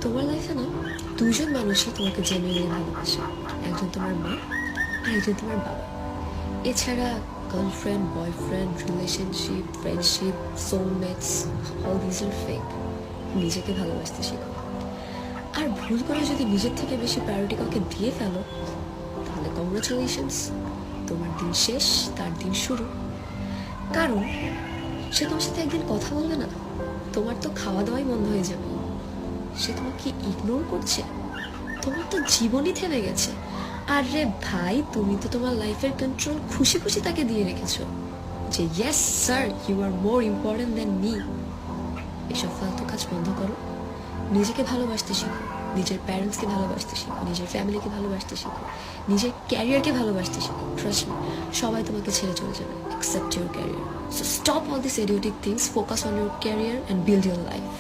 তোমার লাইফে না দুজন মানুষই তোমাকে জেনুইনলি ভালোবাসে, একজন তোমার মা আর একজন তোমার বাবা। এছাড়া girlfriend, boyfriend, relationship, friendship, soulmates, all this are fake. নিজেকে ভালোবাসতে শেখো। আর ভুল করে যদি নিজের থেকে বেশি প্রায়োরিটি কাউকে দিয়ে ফেলো, তাহলে কংগ্রাচুলেশনস, তোমার দিন শেষ, তার দিন শুরু। কারণ সে তোমার সাথে একদিন কথা বলবে না, তোমার তো খাওয়া দাওয়াই বন্ধ হয়ে যাবে। সে তোমাকে ইগনোর করছে, তোমার তো জীবনই থেমে গেছে। আর রে ভাই, তুমি তো তোমার লাইফের কন্ট্রোল খুশি খুশি তাকে দিয়ে রেখেছো যে yes sir, you are more important than me. এসব ফালতু কাজ বন্ধ করো, নিজেকে ভালোবাসতে শিখো, নিজের প্যারেন্টসকে ভালোবাসতে শিখো, নিজের ফ্যামিলিকে ভালোবাসতে শিখো, নিজের ক্যারিয়ারকে ভালোবাসতে শিখো। ট্রাস্ট মি, সবাই তোমাকে ছেড়ে চলে যাবে except your career. So stop all these idiotic things, focus on your career and build your life.